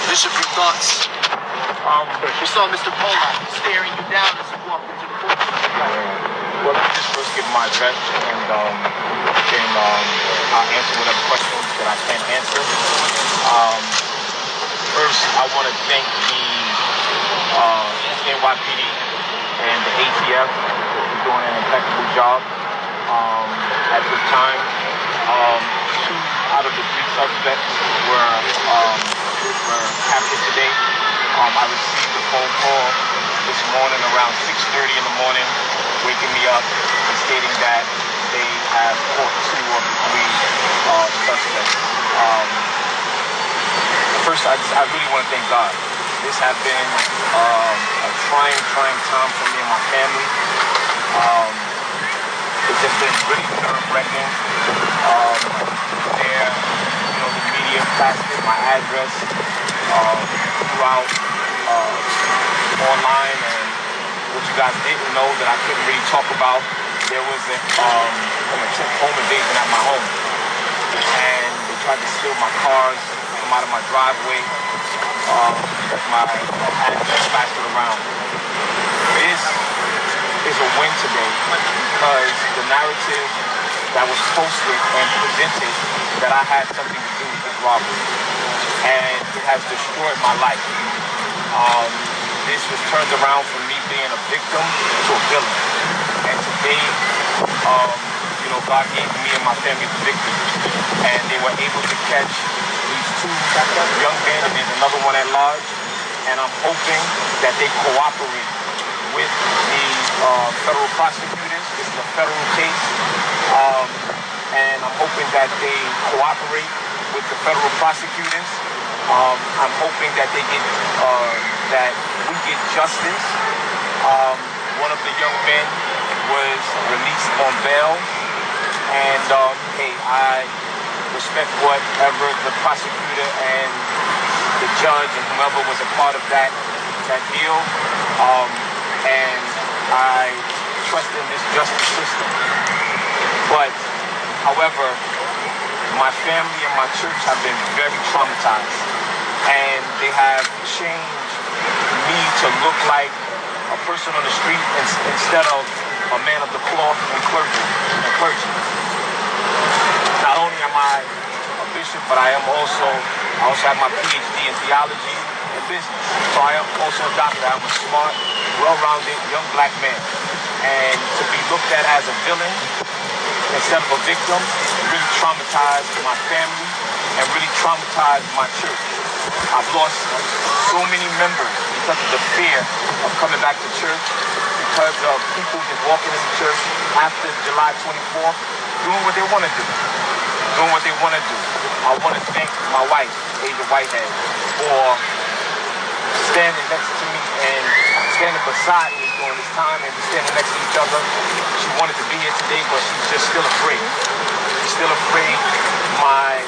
Bishop, your thoughts? We saw Mr. Pollack staring you down as you walked into the courtroom. Well, let me just first give my address, and then I'll answer whatever questions that I can answer. First, I want to thank the NYPD and the ATF for doing an impeccable job. At this time, 2 out of the 3 suspects were captured today. I received a phone call this morning around 6:30 in the morning, waking me up and stating that they have caught 2 of the 3 suspects. First, I really want to thank God. This has been a trying time for me and my family. It's just been really nerve-wracking. The media plastered my address throughout online, and what you guys didn't know that I couldn't really talk about, there was an home invasion at my home, and they tried to steal my cars, come out of my driveway, because my address plastered around. This is a win today because the narrative that was posted and presented that I had something to do with this robbery, and it has destroyed my life. This was turned around from me being a victim to a villain, and today, God gave me and my family the victory, and they were able to catch these 2 young men, and there's another one at large, and I'm hoping that they cooperate with the federal prosecutors. This is a federal case, and I'm hoping that they cooperate with the federal prosecutors. I'm hoping that they get that we get justice. One of the young men was released on bail, and I respect whatever the prosecutor and the judge and whoever was a part of that deal, and I trust in this justice system. But, however, my family and my church have been very traumatized, and they have changed me to look like a person on the street instead of a man of the cloth and clergy. Not only am I a bishop, but I also have my PhD in theology and business. So I am also a doctor. I'm a smart, well-rounded young black man. And to be looked at as a villain instead of a victim really traumatized my family and really traumatized my church. I've lost so many members because of the fear of coming back to church, because of people just walking into church after July 24th, doing what they want to do. I want to thank my wife, Lamar Whitehead, for standing next to me and standing beside me during this time, and standing next to each other. She wanted to be here today, but she's just still afraid. My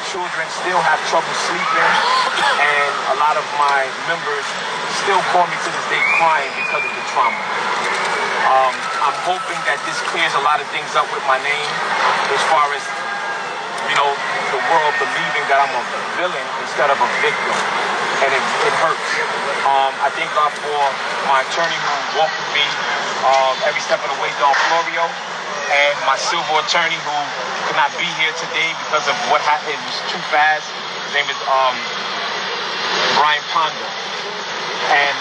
children still have trouble sleeping, and a lot of my members still call me to this day crying because of the trauma. I'm hoping that this clears a lot of things up with my name, as far as, the world believing that I'm a villain instead of a victim, and it hurts. I thank God for my attorney who walked with me every step of the way, Don Florio, and my civil attorney who could not be here today because of what happened. It was too fast. His name is Brian Ponder, and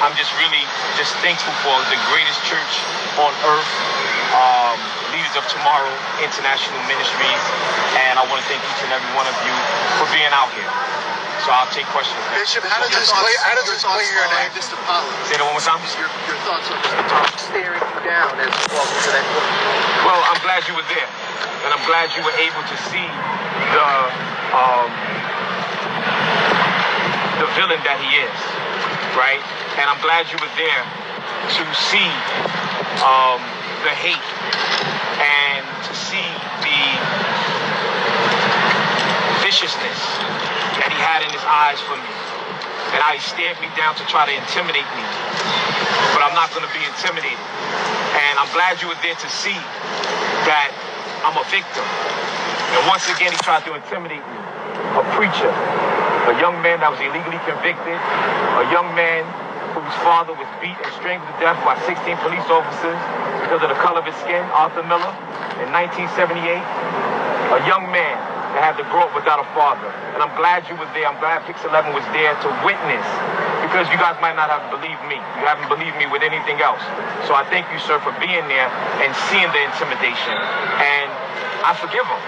I'm just really thankful for the greatest church on earth, Leaders of Tomorrow International Ministries, and I want to thank each and every one of you for being out here. So I'll take questions now. Bishop, how does this clear your name? Mr. Pollack. Say that one more time. Your thoughts on Mr. Pollack staring you down as you walk into that court? Well, I'm glad you were there, and I'm glad you were able to see the villain that he is, right? And I'm glad you were there to see the hate and to see the viciousness that he had in his eyes for me, and how he stared me down to try to intimidate me. But I'm not going to be intimidated. And I'm glad you were there to see that I'm a victim. And once again, he tried to intimidate me, a preacher, a young man that was illegally convicted, a young man whose father was beat and strangled to death by 16 police officers because of the color of his skin, Arthur Miller, in 1978. A young man that had to grow up without a father. And I'm glad you were there. I'm glad Pix 11 was there to witness, because you guys might not have believed me. You haven't believed me with anything else. So I thank you, sir, for being there and seeing the intimidation. And I forgive him.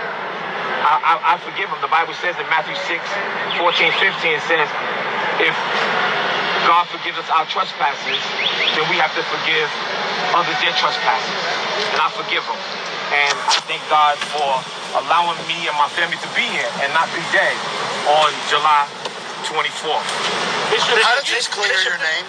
I forgive him. The Bible says in Matthew 6:14-15, it says, if God forgives us our trespasses, then we have to forgive others their trespasses. And I forgive them. And I thank God for allowing me and my family to be here and not be dead on July 24th. How does this clear your name?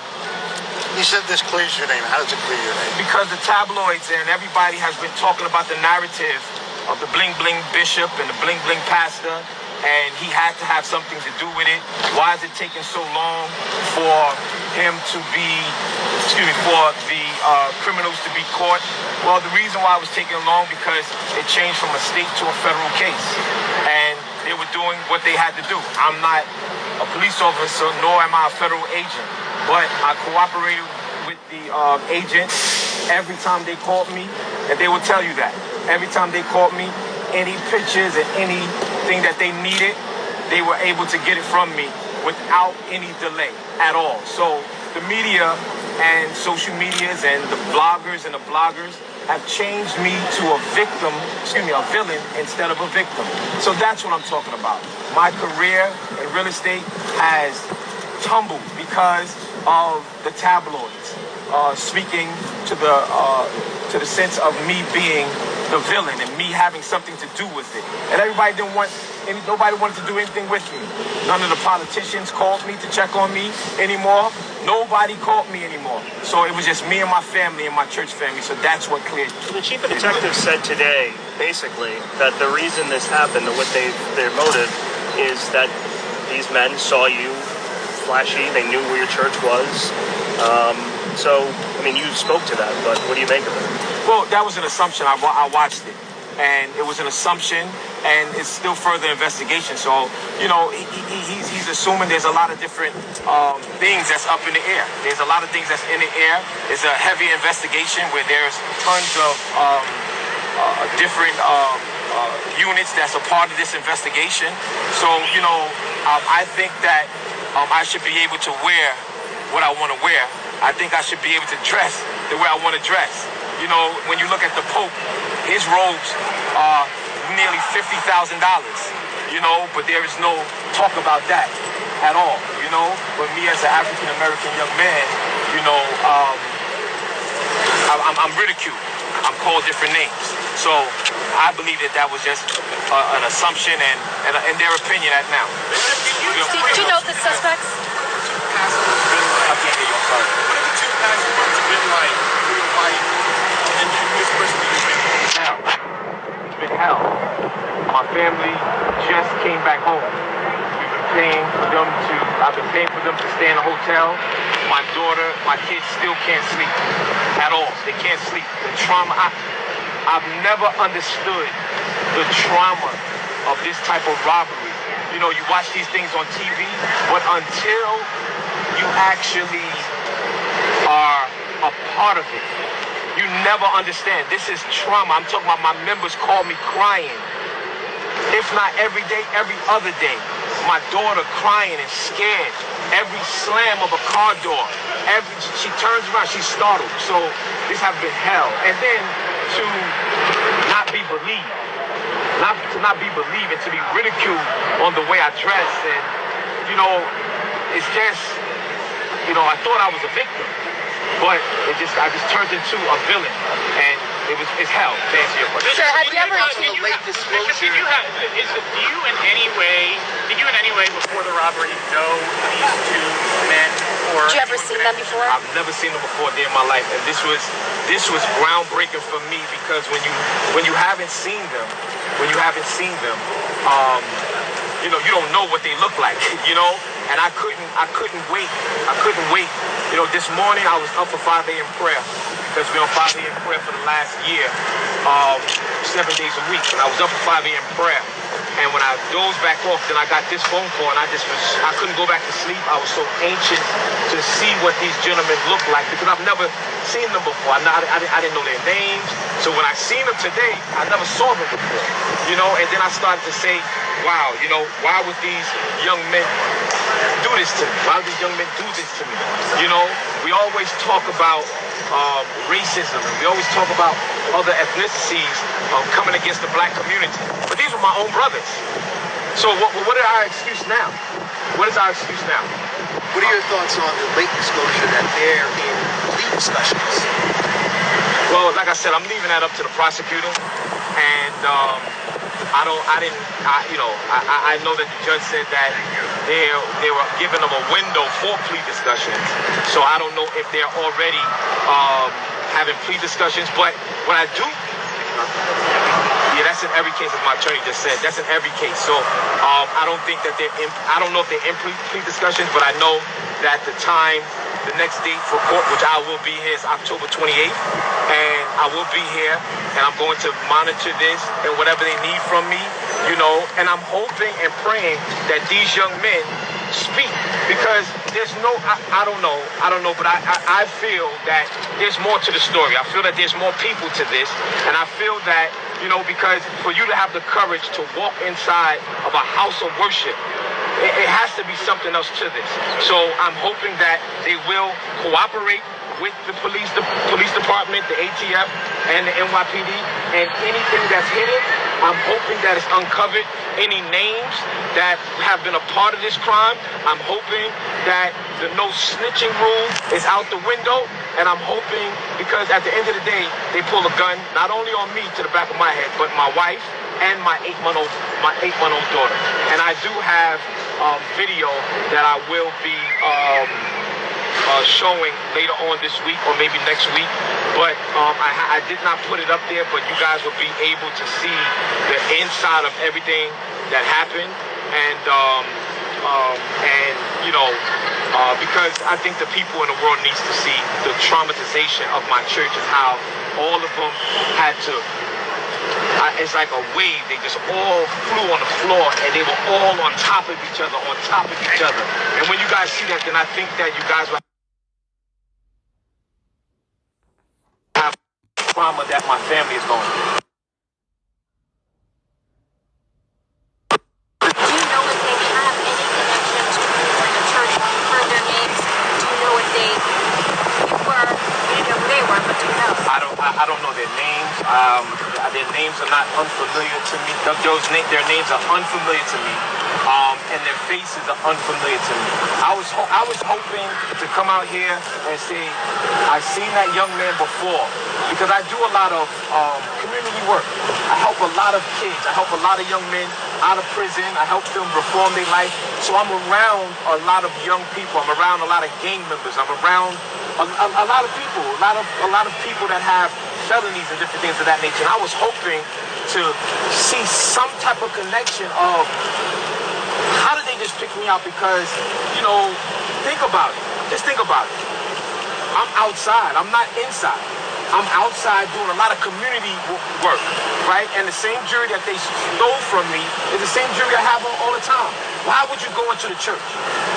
You said this clears your name. How does it clear your name? Because the tabloids and everybody has been talking about the narrative of the bling bling bishop and the bling bling pastor, and he had to have something to do with it. Why is it taking so long for him to be, for the criminals to be caught? Well, the reason why it was taking long, because it changed from a state to a federal case, and they were doing what they had to do. I'm not a police officer, nor am I a federal agent, but I cooperated with the agents every time they called me, and they will tell you that. Every time they called me, any pictures and anything that they needed, they were able to get it from me without any delay at all. So the media and social medias and the bloggers and the bloggers have changed me to a villain instead of a victim. So that's what I'm talking about. My career in real estate has tumbled because of the tabloids speaking to the sense of me being the villain and me having something to do with it. And nobody wanted to do anything with me. None of the politicians called me to check on me anymore. Nobody called me anymore. So it was just me and my family and my church family. So that's what cleared me. The chief of detectives said today, basically, that the reason this happened, or what their motive, is that these men saw you flashy. They knew where your church was. So, I mean, you spoke to that, but what do you make of it? Well, that was an assumption. I watched it, and it was an assumption, and it's still further investigation. So, he's assuming there's a lot of different things that's up in the air. There's a lot of things that's in the air. It's a heavy investigation where there's tons of different units that's a part of this investigation. So, I think that I should be able to wear what I want to wear. I think I should be able to dress the way I want to dress. When you look at the Pope, his robes are nearly $50,000, but there is no talk about that at all, But me as an African-American young man, I'm ridiculed. I'm called different names. So I believe that was just an assumption and their opinion at now. Did you know the suspects? I can't hear you, I'm sorry. What have the two past months been like for your wife and this person that you've been with? Hell. It's been hell. My family just came back home. I've been paying for them to stay in a hotel. My daughter, my kids still can't sleep at all. They can't sleep. The trauma, I've never understood the trauma of this type of robbery. You watch these things on TV, but until you actually are a part of it, you never understand. This is trauma. I'm talking about my members call me crying. If not every day, every other day. My daughter crying and scared. Every slam of a car door. She turns around, she's startled. So this has been hell. And then to not be believed. To not be believed and to be ridiculed on the way I dress. And, it's just, I thought I was a victim. But I just turned into a villain. And it's hell, to answer your question. Sir, have you ever Did you in any way before the robbery know these two men? Or Did you ever see them before? I've never seen them before a day in my life, and this was groundbreaking for me, because when you haven't seen them, you don't know what they look like, And I couldn't wait. This morning I was up for 5 a.m. prayer, because we're on 5 a.m. prayer for the last year, 7 days a week. And I was up for 5 a.m. prayer, And when I dozed back off, then I got this phone call, and I couldn't go back to sleep. I was so anxious to see what these gentlemen look like because I've never seen them before. I didn't know their names. So when I seen them today, I never saw them before, and then I started to say, wow, why would these young men do this to me? Why would these young men do this to me? We always talk about racism, and we always talk about other ethnicities coming against the black community. But these were my own brothers. So what are our excuse now? What is our excuse now? What are your thoughts on the late disclosure that they're in plea discussions? Well, like I said, I'm leaving that up to the prosecutor, and I know that the judge said that they were giving them a window for plea discussions. So I don't know if they're already having plea discussions. But what I do, that's in every case, as my attorney just said. That's in every case. So I don't think that I don't know if they're in plea discussions, but I know that the next date for court, which I will be here, is October 28th. And I will be here, and I'm going to monitor this and whatever they need from me, and I'm hoping and praying that these young men speak, because there's I don't know, but I feel that there's more to the story. I feel that there's more people to this, and I feel that, because for you to have the courage to walk inside of a house of worship, it has to be something else to this. So I'm hoping that they will cooperate with the police department, the ATF, and the NYPD, and anything that's hidden, I'm hoping that it's uncovered. Any names that have been a part of this crime, I'm hoping that the no snitching rule is out the window, and I'm hoping, because at the end of the day, they pull a gun, not only on me to the back of my head, but my wife and my 8-month-old daughter. And I do have video that I will be showing later on this week or maybe next week, but I did not put it up there, but you guys will be able to see the inside of everything that happened, and because I think the people in the world needs to see the traumatization of my church and how all of them had to, it's like a wave, they just all flew on the floor, and they were all on top of each other, and when you guys see that, then I think that you guys will have trauma that my family is going through. Do you know if they have any connection to the church? You've heard their names. Do you know if they were? You didn't know who they were, but do you know? I don't know their names. Their names are not unfamiliar to me. Their names are unfamiliar to me. And their faces are unfamiliar to me. I was hoping to come out here and say, I've seen that young man before, because I do a lot of community work. I help a lot of kids. I help a lot of young men out of prison. I help them reform their life. So I'm around a lot of young people. I'm around a lot of gang members. I'm around a lot of people, a lot of people that have felonies and different things of that nature. And I was hoping to see some type of connection of, how did they just pick me out? Because, think about it. Just think about it. I'm outside. I'm not inside. I'm outside doing a lot of community work, right? And the same jury that they stole from me is the same jury I have on all the time. Why would you go into the church,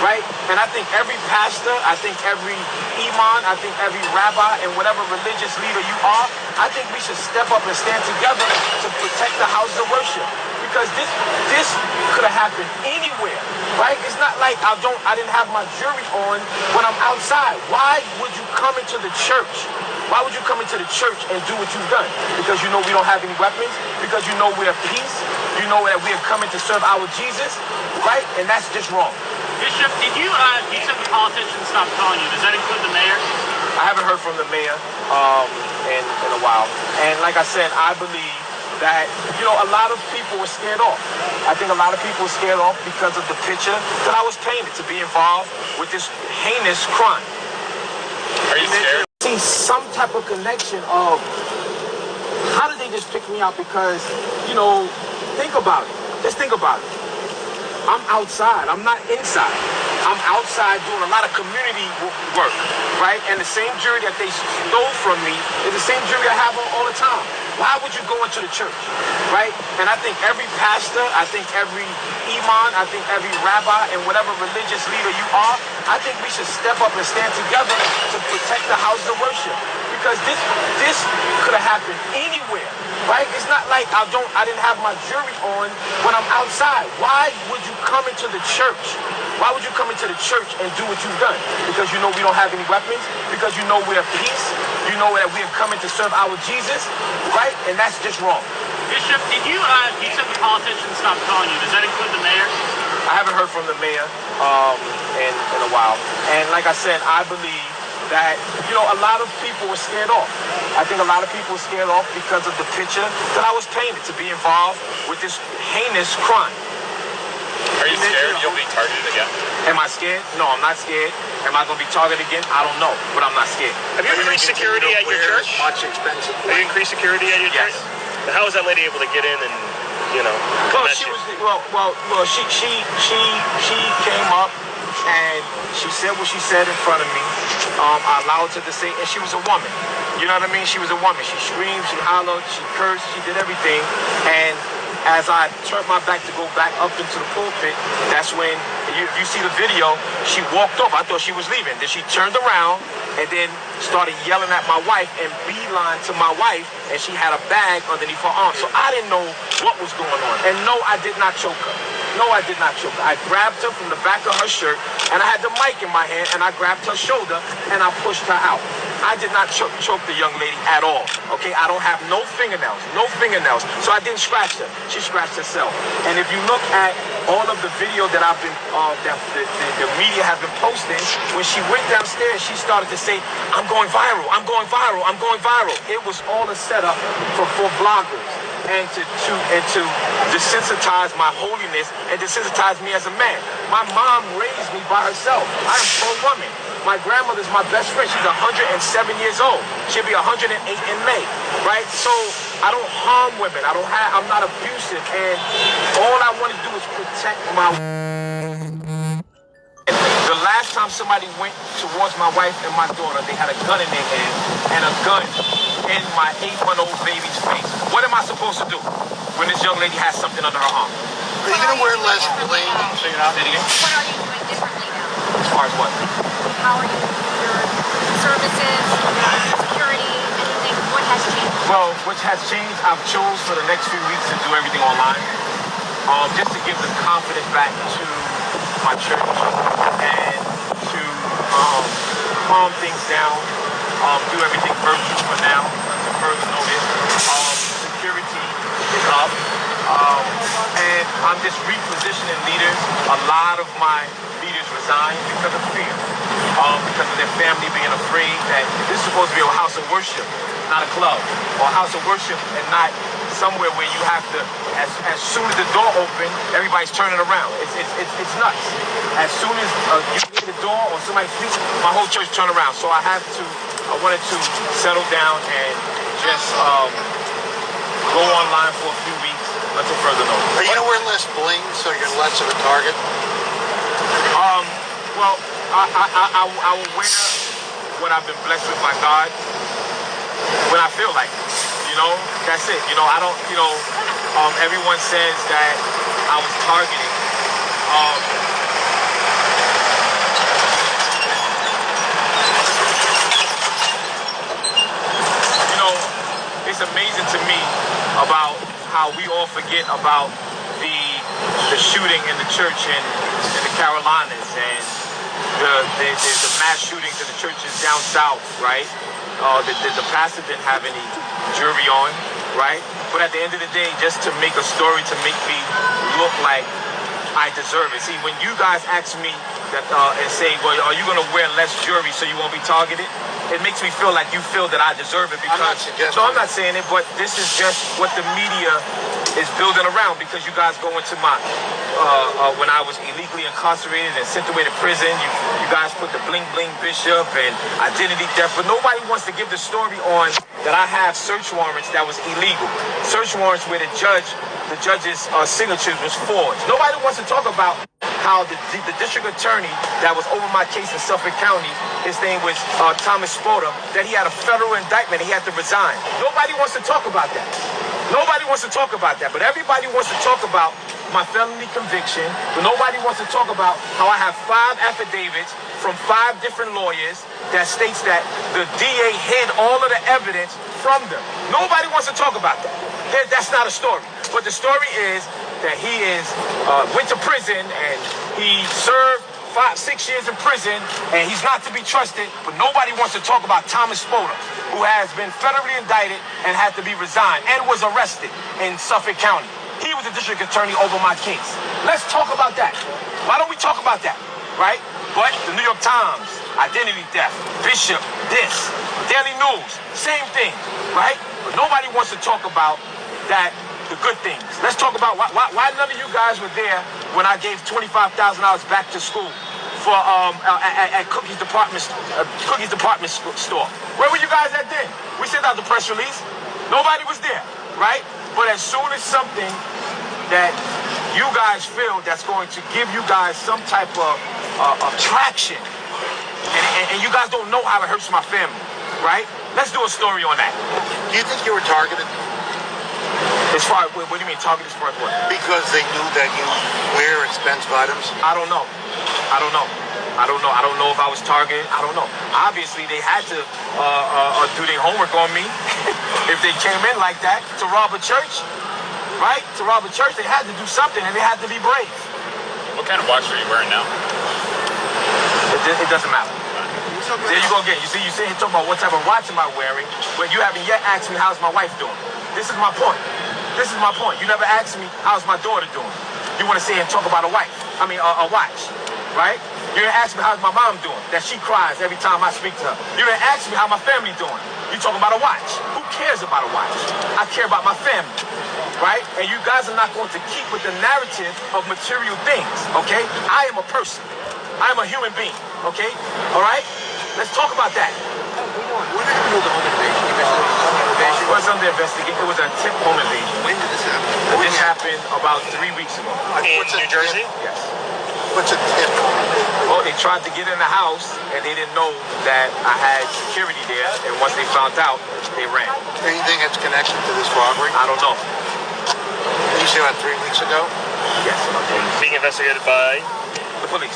right? And I think every pastor, I think every imam, I think every rabbi, and whatever religious leader you are, I think we should step up and stand together to protect the houses of worship. Because this could have happened anywhere, right? It's not like I didn't have my jury on when I'm outside. Why would you come into the church? Why would you come into the church and do what you've done? Because you know we don't have any weapons? Because you know we're peace? You know that we are coming to serve our Jesus? Right? And that's just wrong. Bishop, you said the politicians stopped calling you. Does that include the mayor? I haven't heard from the mayor in a while. And like I said, I believe that, a lot of people were scared off. I think a lot of people were scared off because of the picture that I was painted to be involved with this heinous crime. Are you scared? See some type of connection of, how did they just pick me out? Because, think about it. Just think about it. I'm outside. I'm not inside. I'm outside doing a lot of community work, right? And the same jury that they stole from me is the same jury I have all the time. Why would you go into the church, right? And I think every pastor, I think every imam, I think every rabbi and whatever religious leader you are, I think we should step up and stand together to protect the houses of worship. Because this could have happened anywhere, right? It's not like I didn't have my jury on when I'm outside. Why would you come into the church? Why would you come into the church and do what you've done? Because you know we don't have any weapons? Because you know we're peace? You know that we have come in to serve our Jesus? Right? And that's just wrong. Bishop, did you said the politicians stopped calling you. Does that include the mayor? I haven't heard from the mayor in a while. And like I said, I believe that, a lot of people were scared off. I think a lot of people were scared off because of the picture that I was painted to be involved with this heinous crime. Are you scared you'll be targeted again? Am I scared? No, I'm not scared. Am I going to be targeted again? I don't know, but I'm not scared. Have you increased security at your church? Much expensive. Have you increased security at your church? Yes. How was that lady able to get in and, Well, she was. She came up and she said what she said in front of me. I allowed her to say, and she was a woman. You know what I mean? She was a woman. She screamed, she hollered, she cursed, she did everything. And as I turned my back to go back up into the pulpit, that's when you see the video. She walked off. I thought she was leaving. Then she turned around and then started yelling at my wife and beeline to my wife, and she had a bag underneath her arm. So I didn't know what was going on. And no, I did not choke her. No, I did not choke her. I grabbed her from the back of her shirt, and I had the mic in my hand, and I grabbed her shoulder, and I pushed her out. I did not choke the young lady at all. Okay, I don't have no fingernails, so I didn't scratch her. She scratched herself. And if you look at all of the video that I've been, that the media has been posting, when she went downstairs, she started to say, "I'm going viral, I'm going viral, I'm going viral." It was all a setup for bloggers and to desensitize my holiness and desensitize me as a man. My mom raised me by herself. I am pro-woman. My grandmother's my best friend. She's 107 years old. She'll be 108 in May, right? So I don't harm women. I'm not abusive, and all I want to do is protect my. The last time somebody went towards my wife and my daughter, they had a gun in their hand and a gun in my 8-month-old baby's face. What am I supposed to do when this young lady has something under her arm? Are you going to wear less bling? Say it again. What are you doing differently now? As far as what? How are your services, security, anything? What has changed? Well, what has changed, I've chose for the next few weeks to do everything online. Just to give the confidence back to my church and to calm things down, do everything virtual for now until further notice. Security is up. And I'm just repositioning leaders. A lot of my leaders resigned because of fear, because of their family being afraid that this is supposed to be a house of worship, not a club, or a house of worship and not somewhere where you have to, as soon as the door opens, everybody's turning around. It's nuts. As soon as you hit the door or somebody speaks, my whole church turn around. So I wanted to settle down and just go online for a few weeks until further notice. Are you going to wear less bling so you're less of a target? Well, I will wear what I've been blessed with by God when I feel like it. That's it. I don't, everyone says that I was targeted. It's amazing to me about how we all forget about the shooting in the church in the Carolinas and the mass shootings in the churches down south, right? The pastor didn't have any jury on, right? But at the end of the day, just to make a story to make me look like I deserve it. See, when you guys ask me that and say, well, are you going to wear less jury so you won't be targeted? It makes me feel like you feel that I deserve it because... I'm not saying it, but this is just what the media is building around because you guys go into my... when I was illegally incarcerated and sent away to prison, you guys put the bling bling bishop and identity theft, but nobody wants to give the story on that I have search warrants that was illegal. Search warrants where the judge's signatures was forged. Nobody wants to talk about how the district attorney that was over my case in Suffolk County, his name was Thomas Spoda, that he had a federal indictment, he had to resign. Nobody wants to talk about that. Nobody wants to talk about that, but everybody wants to talk about my felony conviction, but nobody wants to talk about how I have 5 affidavits from 5 different lawyers that states that the DA hid all of the evidence from them. Nobody wants to talk about that. That's not a story. But the story is that he went to prison and he served 5-6 years in prison and he's not to be trusted, but nobody wants to talk about Thomas Spoda, who has been federally indicted and had to be resigned and was arrested in Suffolk County. He was the district attorney over my case. Let's talk about that. Why don't we talk about that, right? But the New York Times, identity theft, Bishop, this, Daily News, same thing, right? But nobody wants to talk about that, the good things. Let's talk about why none of you guys were there when I gave $25,000 back to school for at Cookie's department store. Where were you guys at then? We sent out the press release. Nobody was there, right? But as soon as something that you guys feel that's going to give you guys some type of traction, and you guys don't know how it hurts my family, right? Let's do a story on that. Do you think you were targeted? As far what do you mean targeted as far as what? Because they knew that you wear expensive items? I don't know. I don't know if I was targeted. I don't know. Obviously, they had to do their homework on me if they came in like that to rob a church, right? To rob a church, they had to do something, and they had to be brave. What kind of watch are you wearing now? It doesn't matter. There you go again. You see, you sit here talking about what type of watch am I wearing, but you haven't yet asked me how's my wife doing. This is my point. This is my point. You never asked me how's my daughter doing. You want to sit here and talk about a watch, right? You didn't ask me how's my mom doing, that she cries every time I speak to her. You didn't ask me how my family doing. You talking about a watch. Who cares about a watch? I care about my family, right? And you guys are not going to keep with the narrative of material things, okay? I am a person. I am a human being, okay? All right? Let's talk about that. What happened with the home invasion? You mentioned it was a home invasion. It was under investigation. It was an attempt home invasion. When did this happen? This happened about 3 weeks ago. In What's a New Jersey? Yes. What's a tip? Well, they tried to get in the house, and they didn't know that I had security there. And once they found out, they ran. Anything that's connected to this robbery? I don't know. You said about 3 weeks ago? Yes. Being investigated by. The police.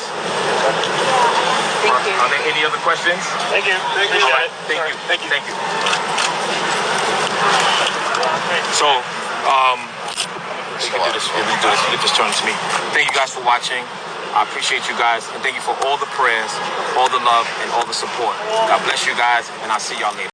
Thank you. Are there any other questions? Thank you. Appreciate All right. it. Thank you. So, you can do this. You can just turn to me. Thank you guys for watching. I appreciate you guys, and thank you for all the prayers, all the love, and all the support. God bless you guys, and I'll see y'all later.